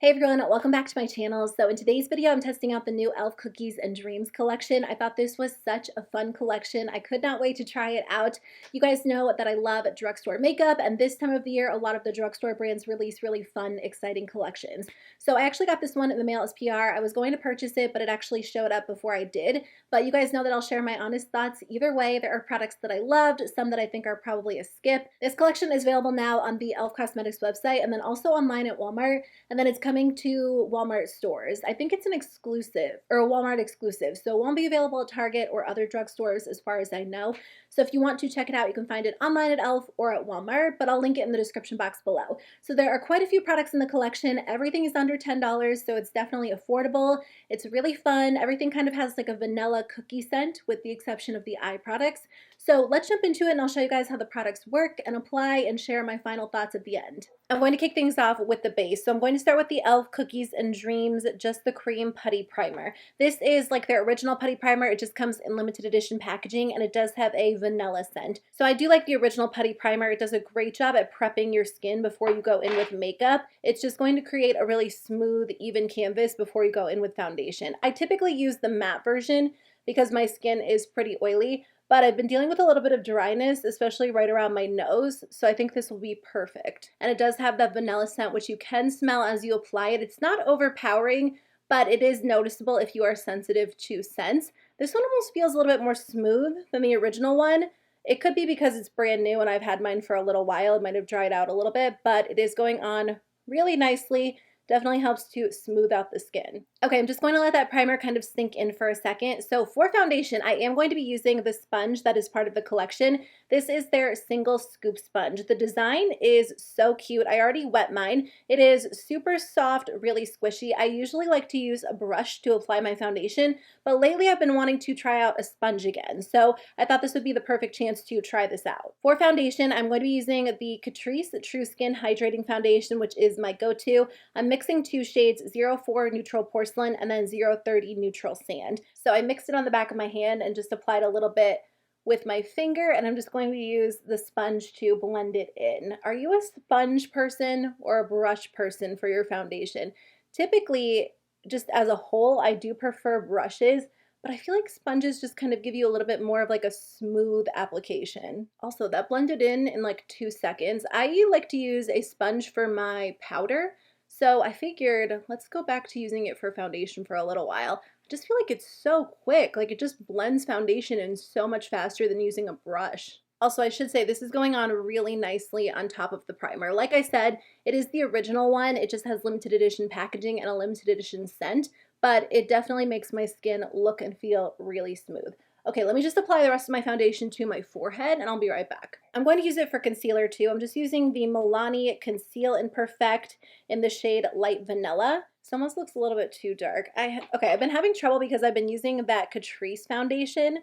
Hey everyone, welcome back to my channel. So in today's video, I'm testing out the new e.l.f. Cookies and Dreams collection. I thought this was such a fun collection. I could not wait to try it out. You guys know that I love drugstore makeup, and this time of the year, a lot of the drugstore brands release really fun, exciting collections. So I actually got this one in the mail as PR. I was going to purchase it, but it actually showed up before I did. But you guys know that I'll share my honest thoughts either way. There are products that I loved, some that I think are probably a skip. This collection is available now on the e.l.f. Cosmetics website and then also online at Walmart, and then it's coming to Walmart stores. I think it's an exclusive or a Walmart exclusive, so it won't be available at Target or other drugstores as far as I know. So if you want to check it out, you can find it online at e.l.f. or at Walmart, but I'll link it in the description box below. So there are quite a few products in the collection. Everything is under $10, so it's definitely affordable. It's really fun. Everything kind of has like a vanilla cookie scent with the exception of the eye products. So let's jump into it and I'll show you guys how the products work and apply and share my final thoughts at the end. I'm going to kick things off with the base. So I'm going to start with the e.l.f. Cookies and Dreams Just the Cream Putty Primer. This is like their original putty primer. It just comes in limited edition packaging and it does have a vanilla scent. So I do like the original putty primer. It does a great job at prepping your skin before you go in with makeup. It's just going to create a really smooth, even canvas before you go in with foundation. I typically use the matte version because my skin is pretty oily, but I've been dealing with a little bit of dryness, especially right around my nose, so I think this will be perfect. And it does have that vanilla scent, which you can smell as you apply it. It's not overpowering, but it is noticeable if you are sensitive to scents. This one almost feels a little bit more smooth than the original one. It could be because it's brand new and I've had mine for a little while. It might have dried out a little bit, but it is going on really nicely. Definitely helps to smooth out the skin. Okay, I'm just going to let that primer kind of sink in for a second. So for foundation, I am going to be using the sponge that is part of the collection. This is their single scoop sponge. The design is so cute. I already wet mine. It is super soft, really squishy. I usually like to use a brush to apply my foundation, but lately I've been wanting to try out a sponge again. So I thought this would be the perfect chance to try this out. For foundation, I'm going to be using the Catrice True Skin Hydrating Foundation, which is my go-to. I'm mixing two shades, 04 Neutral Porcelain and then 030 Neutral Sand. So I mixed it on the back of my hand and just applied a little bit with my finger, and I'm just going to use the sponge to blend it in. Are you a sponge person or a brush person for your foundation? Typically, just as a whole, I do prefer brushes, but I feel like sponges just kind of give you a little bit more of like a smooth application. Also, that blended in like 2 seconds. I like to use a sponge for my powder, so I figured let's go back to using it for foundation for a little while. I just feel like it's so quick, like it just blends foundation in so much faster than using a brush. Also, I should say this is going on really nicely on top of the primer. Like I said, it is the original one. It just has limited edition packaging and a limited edition scent, but it definitely makes my skin look and feel really smooth. Okay, let me just apply the rest of my foundation to my forehead and I'll be right back. I'm going to use it for concealer too. I'm just using the Milani Conceal and Perfect in the shade Light Vanilla. This almost looks a little bit too dark. Okay, I've been having trouble because I've been using that Catrice foundation,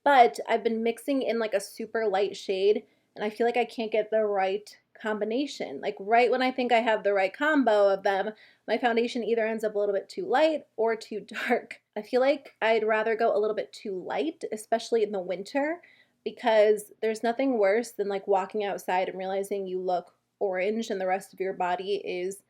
but I've been mixing in like a super light shade and I feel like I can't get the right combination. Like right when I think I have the right combo of them, my foundation either ends up a little bit too light or too dark. I feel like I'd rather go a little bit too light, especially in the winter, because there's nothing worse than like walking outside and realizing you look orange and the rest of your body is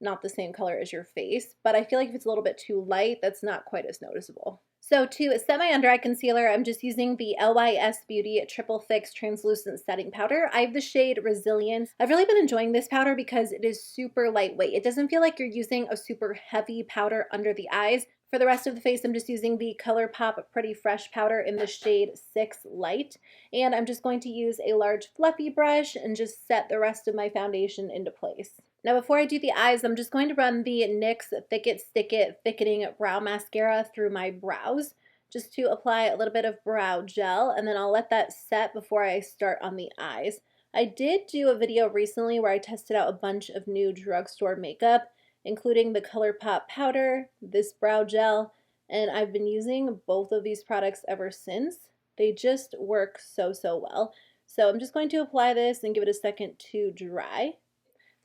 not the same color as your face. But I feel like if it's a little bit too light, that's not quite as noticeable. So to set my under eye concealer, I'm just using the LYS Beauty Triple Fix Translucent Setting Powder. I have the shade Resilience. I've really been enjoying this powder because it is super lightweight. It doesn't feel like you're using a super heavy powder under the eyes. For the rest of the face, I'm just using the ColourPop Pretty Fresh powder in the shade 6 Light. And I'm just going to use a large fluffy brush and just set the rest of my foundation into place. Now before I do the eyes, I'm just going to run the NYX Thick It Stick It Thickening Brow Mascara through my brows just to apply a little bit of brow gel, and then I'll let that set before I start on the eyes. I did do a video recently where I tested out a bunch of new drugstore makeup, including the ColourPop powder, this brow gel, and I've been using both of these products ever since. They just work so well. So I'm just going to apply this and give it a second to dry.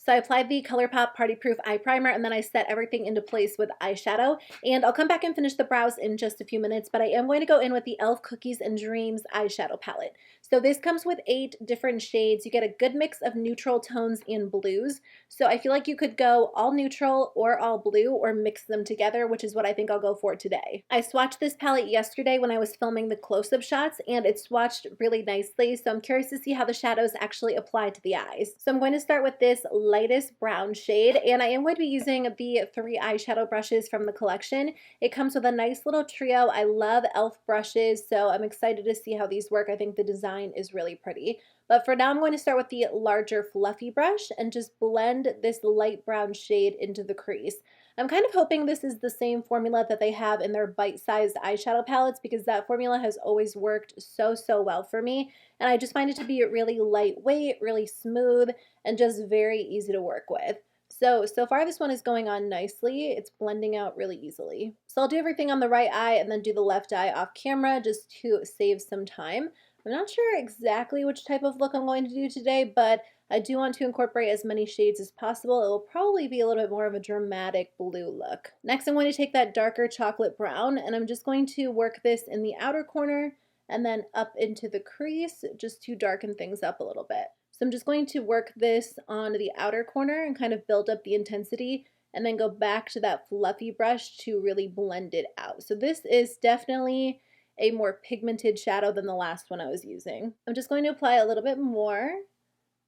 So I applied the ColourPop Party Proof Eye Primer, and then I set everything into place with eyeshadow. And I'll come back and finish the brows in just a few minutes, but I am going to go in with the e.l.f. Cookies and Dreams eyeshadow palette. So this comes with 8 different shades. You get a good mix of neutral tones and blues. So I feel like you could go all neutral or all blue or mix them together, which is what I think I'll go for today. I swatched this palette yesterday when I was filming the close-up shots, and it swatched really nicely. So I'm curious to see how the shadows actually apply to the eyes. So I'm going to start with this lightest brown shade, and I am going to be using the 3 eyeshadow brushes from the collection. It comes with a nice little trio. I love e.l.f. brushes, so I'm excited to see how these work. I think the design is really pretty. But for now, I'm going to start with the larger fluffy brush and just blend this light brown shade into the crease. I'm kind of hoping this is the same formula that they have in their bite-sized eyeshadow palettes, because that formula has always worked so well for me, and I just find it to be really lightweight, really smooth, and just very easy to work with. So far this one is going on nicely. It's blending out really easily. So I'll do everything on the right eye and then do the left eye off camera just to save some time. I'm not sure exactly which type of look I'm going to do today, but I do want to incorporate as many shades as possible. It will probably be a little bit more of a dramatic blue look. Next, I'm going to take that darker chocolate brown, and I'm just going to work this in the outer corner and then up into the crease just to darken things up a little bit. So I'm just going to work this on the outer corner and kind of build up the intensity, and then go back to that fluffy brush to really blend it out. So this is definitely a more pigmented shadow than the last one I was using. I'm just going to apply a little bit more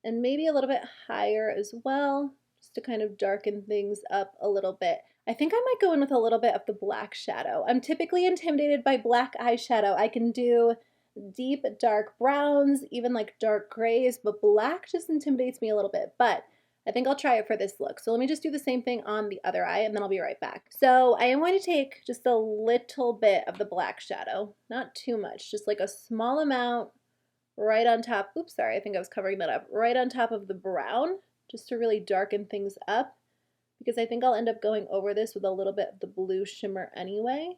and maybe a little bit higher as well, just to kind of darken things up a little bit. I think I might go in with a little bit of the black shadow. I'm typically intimidated by black eyeshadow. I can do deep dark browns, even like dark grays, but black just intimidates me a little bit. But I think I'll try it for this look. So let me just do the same thing on the other eye, and then I'll be right back. So I am going to take just a little bit of the black shadow, not too much, just like a small amount right on top. Oops, sorry, I think I was covering that up. Right on top of the brown, just to really darken things up, because I think I'll end up going over this with a little bit of the blue shimmer anyway.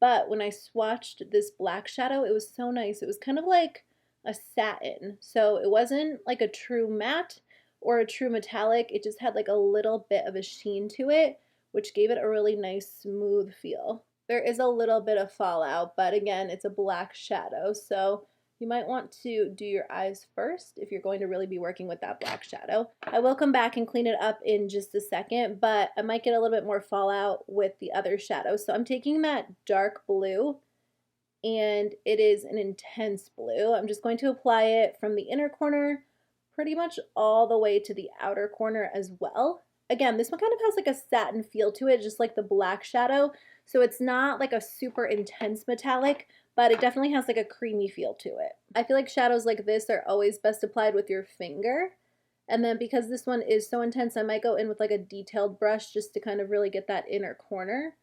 But when I swatched this black shadow, it was so nice. It was kind of like a satin. So it wasn't like a true matte or a true metallic. It just had like a little bit of a sheen to it, which gave it a really nice smooth feel. There is a little bit of fallout, but again, it's a black shadow, so you might want to do your eyes first if you're going to really be working with that black shadow. I will come back and clean it up in just a second, but I might get a little bit more fallout with the other shadow. So I'm taking that dark blue, and it is an intense blue. I'm just going to apply it from the inner corner pretty much all the way to the outer corner as well. Again, this one kind of has like a satin feel to it, just like the black shadow. So it's not like a super intense metallic, but it definitely has like a creamy feel to it. I feel like shadows like this are always best applied with your finger. And then because this one is so intense, I might go in with like a detailed brush just to kind of really get that inner corner.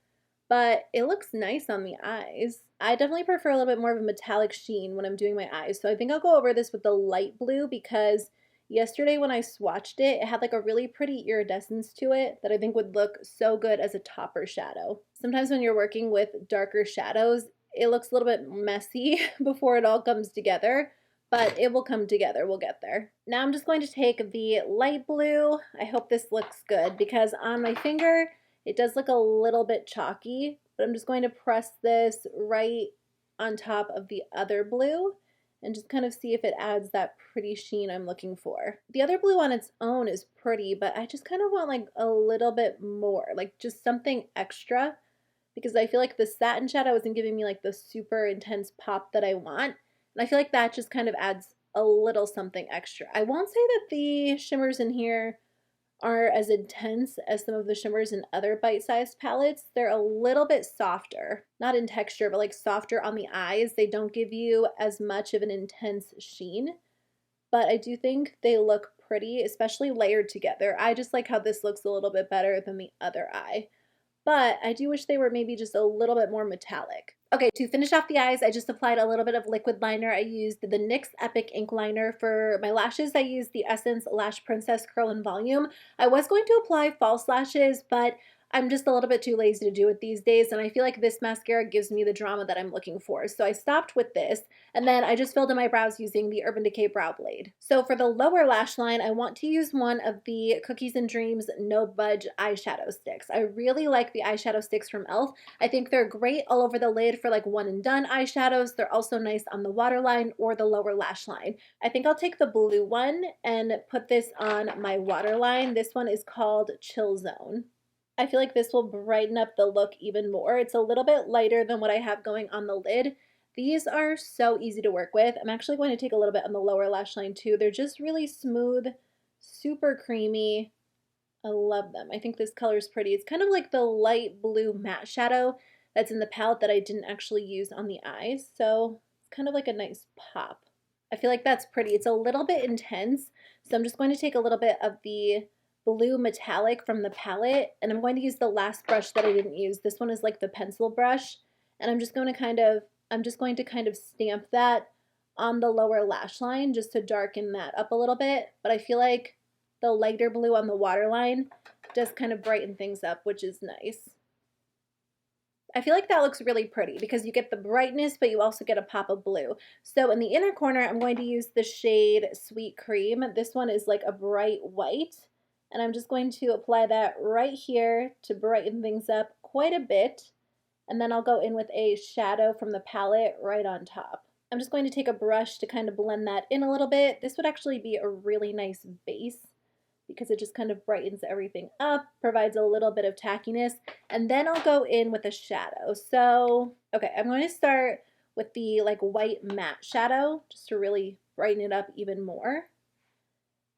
But it looks nice on the eyes. I definitely prefer a little bit more of a metallic sheen when I'm doing my eyes. So I think I'll go over this with the light blue, because yesterday when I swatched it, it had like a really pretty iridescence to it that I think would look so good as a topper shadow. Sometimes when you're working with darker shadows, it looks a little bit messy before it all comes together, but it will come together. We'll get there. Now I'm just going to take the light blue. I hope this looks good, because on my finger, it does look a little bit chalky, but I'm just going to press this right on top of the other blue and just kind of see if it adds that pretty sheen I'm looking for. The other blue on its own is pretty, but I just kind of want like a little bit more, like just something extra, because I feel like the satin shadow isn't giving me like the super intense pop that I want. And I feel like that just kind of adds a little something extra. I won't say that the shimmers in here are as intense as some of the shimmers in other bite-sized palettes. They're a little bit softer, not in texture, but like softer on the eyes. They don't give you as much of an intense sheen, but I do think they look pretty, especially layered together. I just like how this looks a little bit better than the other eye. But I do wish they were maybe just a little bit more metallic. Okay, to finish off the eyes, I just applied a little bit of liquid liner. I used the NYX Epic Ink Liner. For my lashes, I used the Essence Lash Princess Curl and Volume. I was going to apply false lashes, but I'm just a little bit too lazy to do it these days, and I feel like this mascara gives me the drama that I'm looking for. So I stopped with this, and then I just filled in my brows using the Urban Decay Brow Blade. So for the lower lash line, I want to use one of the Cookies and Dreams No Budge eyeshadow sticks. I really like the eyeshadow sticks from e.l.f. I think they're great all over the lid for like one and done eyeshadows. They're also nice on the waterline or the lower lash line. I think I'll take the blue one and put this on my waterline. This one is called Chill Zone. I feel like this will brighten up the look even more. It's a little bit lighter than what I have going on the lid. These are so easy to work with. I'm actually going to take a little bit on the lower lash line too. They're just really smooth, super creamy. I love them. I think this color is pretty. It's kind of like the light blue matte shadow that's in the palette that I didn't actually use on the eyes. So it's kind of like a nice pop. I feel like that's pretty. It's a little bit intense. So I'm just going to take a little bit of the blue metallic from the palette, and I'm going to use the last brush that I didn't use. This one is like the pencil brush, and I'm just going to kind of stamp that on the lower lash line just to darken that up a little bit. But I feel like the lighter blue on the waterline does kind of brighten things up, which is nice. I feel like that looks really pretty because you get the brightness, but you also get a pop of blue. So in the inner corner, I'm going to use the shade Sweet Cream. This one is like a bright white. And I'm just going to apply that right here to brighten things up quite a bit. And then I'll go in with a shadow from the palette right on top. I'm just going to take a brush to kind of blend that in a little bit. This would actually be a really nice base because it just kind of brightens everything up, provides a little bit of tackiness. And then I'll go in with a shadow. So, okay, I'm going to start with the like white matte shadow just to really brighten it up even more.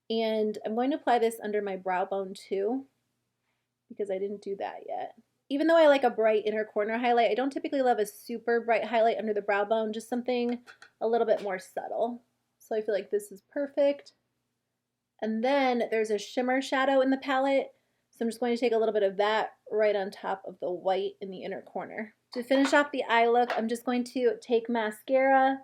And I'm going to apply this under my brow bone too, because I didn't do that yet. Even though I like a bright inner corner highlight, I don't typically love a super bright highlight under the brow bone, just something a little bit more subtle. So I feel like this is perfect. And then there's a shimmer shadow in the palette, so I'm just going to take a little bit of that right on top of the white in the inner corner. To finish off the eye look, I'm just going to take mascara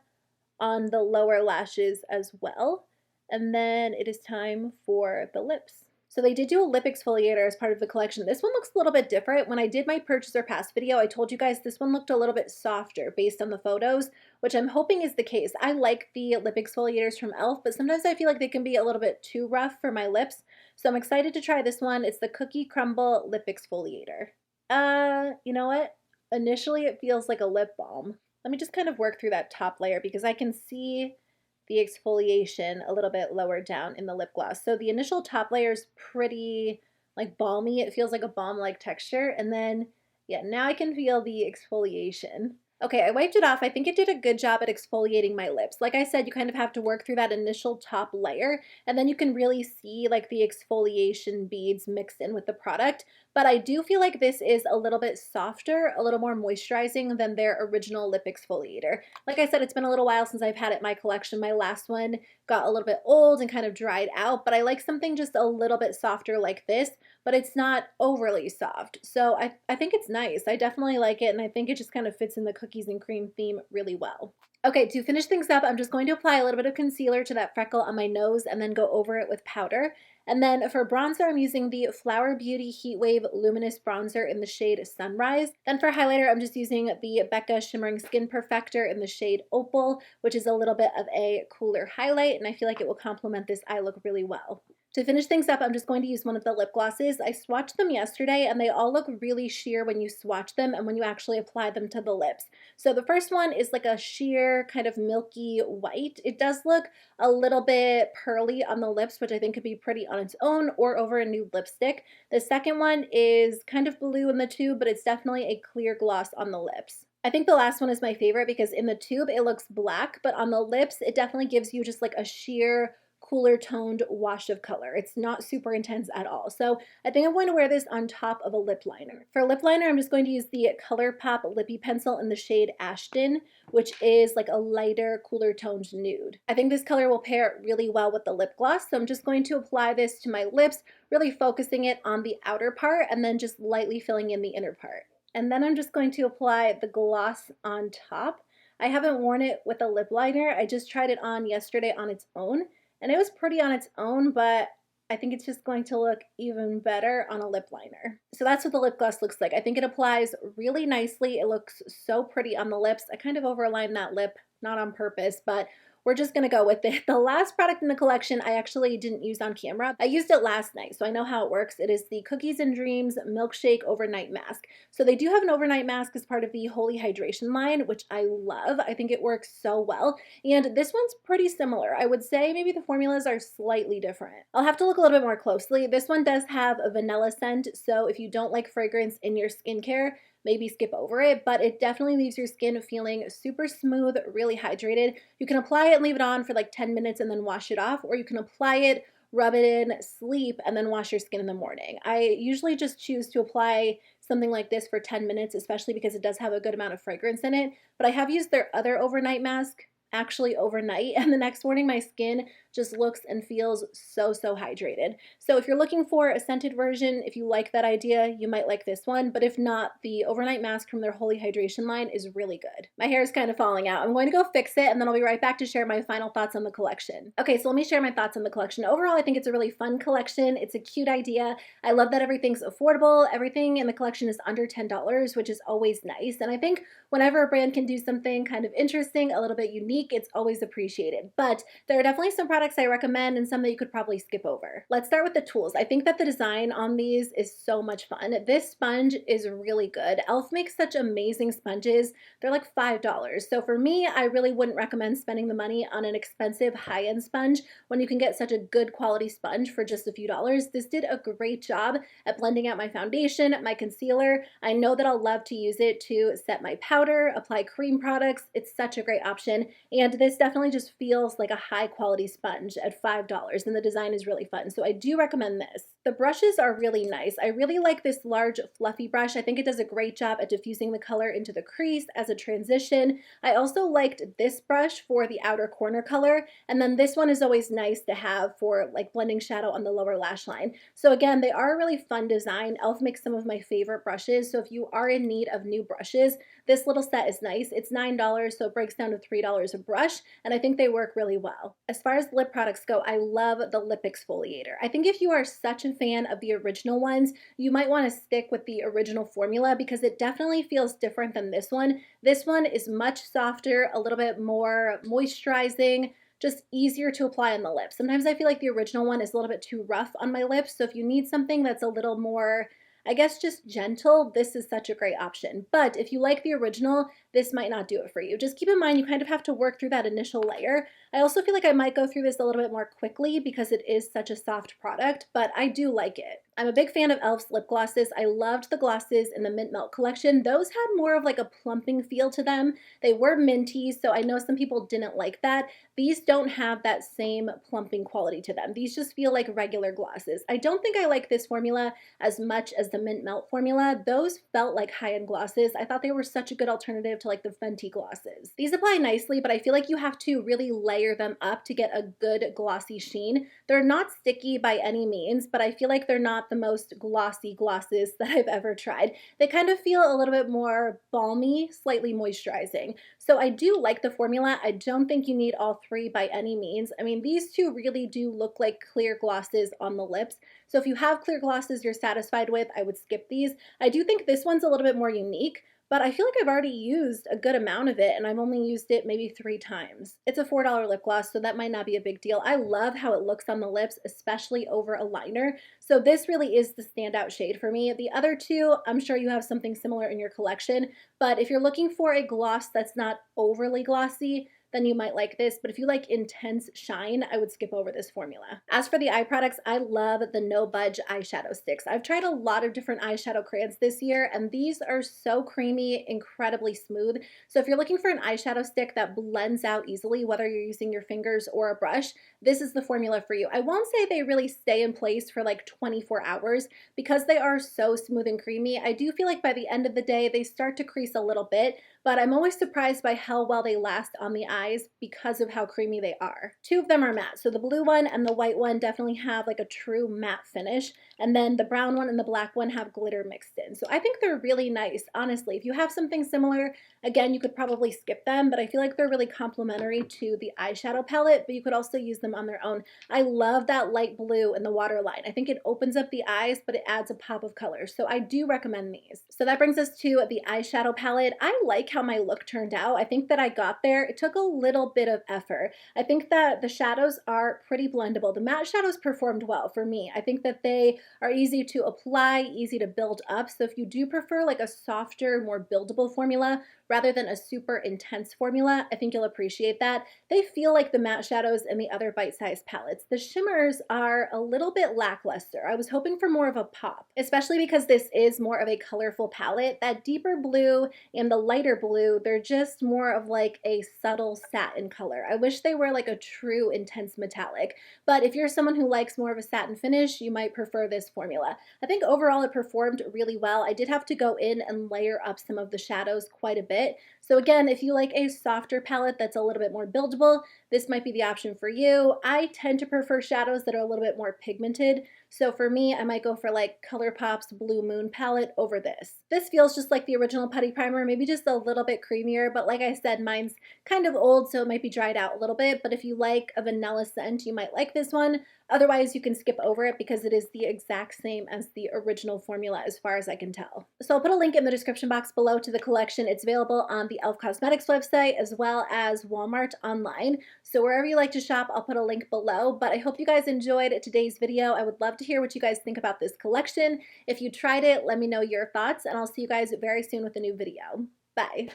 on the lower lashes as well. And then it is time for the lips. So they did do a lip exfoliator as part of the collection. This one looks a little bit different. When I did my purchase or pass video, I told you guys this one looked a little bit softer based on the photos, which I'm hoping is the case. I like the lip exfoliators from e.l.f., but sometimes I feel like they can be a little bit too rough for my lips. So I'm excited to try this one. It's the Cookie Crumble Lip Exfoliator. You know what? Initially it feels like a lip balm. Let me just kind of work through that top layer because I can see the exfoliation a little bit lower down in the lip gloss. So the initial top layer is pretty like balmy. It feels like a balm-like texture. And then, yeah, now I can feel the exfoliation. Okay, I wiped it off. I think it did a good job at exfoliating my lips. Like I said, you kind of have to work through that initial top layer, and then you can really see like the exfoliation beads mixed in with the product. But I do feel like this is a little bit softer, a little more moisturizing than their original lip exfoliator. Like I said, it's been a little while since I've had it in my collection. My last one got a little bit old and kind of dried out, but I like something just a little bit softer like this, but it's not overly soft. So I think it's nice. I definitely like it, and I think it just kind of fits in the cookies and cream theme really well. Okay, to finish things up, I'm just going to apply a little bit of concealer to that freckle on my nose and then go over it with powder. And then for bronzer, I'm using the Flower Beauty Heatwave Luminous Bronzer in the shade Sunrise. Then for highlighter, I'm just using the Becca Shimmering Skin Perfector in the shade Opal, which is a little bit of a cooler highlight, and I feel like it will complement this eye look really well. To finish things up, I'm just going to use one of the lip glosses. I swatched them yesterday, and they all look really sheer when you swatch them and when you actually apply them to the lips. So the first one is like a sheer kind of milky white. It does look a little bit pearly on the lips, which I think could be pretty on its own or over a nude lipstick. The second one is kind of blue in the tube, but it's definitely a clear gloss on the lips. I think the last one is my favorite because in the tube it looks black, but on the lips it definitely gives you just like a sheer cooler toned wash of color. It's not super intense at all. So I think I'm going to wear this on top of a lip liner. For lip liner, I'm just going to use the ColourPop Lippy Pencil in the shade Ashton, which is like a lighter, cooler toned nude. I think this color will pair really well with the lip gloss, so I'm just going to apply this to my lips, really focusing it on the outer part and then just lightly filling in the inner part. And then I'm just going to apply the gloss on top. I haven't worn it with a lip liner. I just tried it on yesterday on its own. And it was pretty on its own, but I think it's just going to look even better on a lip liner. So that's what the lip gloss looks like. I think it applies really nicely. It looks so pretty on the lips. I kind of overlined that lip, not on purpose, but we're just gonna go with it. The last product in the collection I actually didn't use on camera. I used it last night, so I know how it works. It is the Cookies and Dreams Milkshake Overnight Mask. So they do have an overnight mask as part of the Holy Hydration line, which I love. I think it works so well. And this one's pretty similar. I would say maybe the formulas are slightly different. I'll have to look a little bit more closely. This one does have a vanilla scent, so if you don't like fragrance in your skincare, maybe skip over it, but it definitely leaves your skin feeling super smooth, really hydrated. You can apply it and leave it on for like 10 minutes and then wash it off, or you can apply it, rub it in, sleep, and then wash your skin in the morning. I usually just choose to apply something like this for 10 minutes, especially because it does have a good amount of fragrance in it, but I have used their other overnight mask actually overnight, and the next morning my skin just looks and feels so hydrated. So if you're looking for a scented version, if you like that idea, you might like this one, but if not, the overnight mask from their Holy Hydration line is really good. My hair is kind of falling out. I'm going to go fix it, and then I'll be right back to share my final thoughts on the collection. Okay, so let me share my thoughts on the collection. Overall, I think it's a really fun collection. It's a cute idea. I love that everything's affordable. Everything in the collection is under $10, which is always nice, and I think whenever a brand can do something kind of interesting, a little bit unique, it's always appreciated. But there are definitely some products I recommend and some that you could probably skip over. Let's start with the tools. I think that the design on these is so much fun. This sponge is really good. e.l.f. makes such amazing sponges. They're like $5. So for me, I really wouldn't recommend spending the money on an expensive high-end sponge when you can get such a good quality sponge for just a few dollars. This did a great job at blending out my foundation, my concealer. I know that I'll love to use it to set my powder, apply cream products. It's such a great option. And this definitely just feels like a high quality sponge at $5, and the design is really fun. So I do recommend this. The brushes are really nice. I really like this large fluffy brush. I think it does a great job at diffusing the color into the crease as a transition. I also liked this brush for the outer corner color, and then this one is always nice to have for like blending shadow on the lower lash line. So again, they are a really fun design. e.l.f. makes some of my favorite brushes, so if you are in need of new brushes, this little set is nice. It's $9, so it breaks down to $3 a brush, and I think they work really well. As far as lip products go, I love the lip exfoliator. I think if you are such a fan of the original ones, you might want to stick with the original formula because it definitely feels different than this one. This one is much softer, a little bit more moisturizing, just easier to apply on the lips. Sometimes I feel like the original one is a little bit too rough on my lips, so if you need something that's a little more, I guess, just gentle, this is such a great option. But if you like the original, this might not do it for you. Just keep in mind you kind of have to work through that initial layer. I also feel like I might go through this a little bit more quickly because it is such a soft product, but I do like it. I'm a big fan of e.l.f.'s lip glosses. I loved the glosses in the Mint Melt collection. Those had more of like a plumping feel to them. They were minty, so I know some people didn't like that. These don't have that same plumping quality to them. These just feel like regular glosses. I don't think I like this formula as much as the Mint Melt formula. Those felt like high-end glosses. I thought they were such a good alternative to like the Fenty glosses. These apply nicely, but I feel like you have to really layer them up to get a good glossy sheen. They're not sticky by any means, but I feel like they're not the most glossy glosses that I've ever tried. They kind of feel a little bit more balmy, slightly moisturizing. So I do like the formula. I don't think you need all three by any means. I mean, these two really do look like clear glosses on the lips. So if you have clear glosses you're satisfied with, I would skip these. I do think this one's a little bit more unique, but I feel like I've already used a good amount of it and I've only used it maybe 3 times. It's a $4 lip gloss, so that might not be a big deal. I love how it looks on the lips, especially over a liner. So this really is the standout shade for me. The other two, I'm sure you have something similar in your collection, but if you're looking for a gloss that's not overly glossy, then you might like this. But if you like intense shine, I would skip over this formula. As for the eye products, I love the No Budge eyeshadow sticks. I've tried a lot of different eyeshadow crayons this year, and these are so creamy, incredibly smooth. So if you're looking for an eyeshadow stick that blends out easily, whether you're using your fingers or a brush, this is the formula for you. I won't say they really stay in place for like 24 hours because they are so smooth and creamy. I do feel like by the end of the day, they start to crease a little bit, but I'm always surprised by how well they last on the eyes because of how creamy they are. 2 of them are matte, so the blue one and the white one definitely have like a true matte finish, and then the brown one and the black one have glitter mixed in. So I think they're really nice, honestly. If you have something similar, again, you could probably skip them, but I feel like they're really complementary to the eyeshadow palette, but you could also use them on their own. I love that light blue in the waterline. I think it opens up the eyes, but it adds a pop of color. So I do recommend these. So that brings us to the eyeshadow palette. I like how my look turned out. I think that I got there. It took a little bit of effort. I think that the shadows are pretty blendable. The matte shadows performed well for me. I think that they are easy to apply, easy to build up. So if you do prefer like a softer, more buildable formula rather than a super intense formula, I think you'll appreciate that. They feel like the matte shadows in the other bite-sized palettes. The shimmers are a little bit lackluster. I was hoping for more of a pop, especially because this is more of a colorful palette. That deeper blue and the lighter blue, they're just more of like a subtle satin color. I wish they were like a true intense metallic, but if you're someone who likes more of a satin finish, you might prefer this formula. I think overall it performed really well. I did have to go in and layer up some of the shadows quite a bit. So again, if you like a softer palette that's a little bit more buildable, this might be the option for you. I tend to prefer shadows that are a little bit more pigmented. So for me, I might go for like ColourPop's Blue Moon palette over this. This feels just like the original Putty Primer, maybe just a little bit creamier, but like I said, mine's kind of old, so it might be dried out a little bit. But if you like a vanilla scent, you might like this one. Otherwise, you can skip over it because it is the exact same as the original formula as far as I can tell. So I'll put a link in the description box below to the collection. It's available on the e.l.f. Cosmetics website as well as Walmart online. So wherever you like to shop, I'll put a link below. But I hope you guys enjoyed today's video. I would love to hear what you guys think about this collection. If you tried it, let me know your thoughts, and I'll see you guys very soon with a new video. Bye.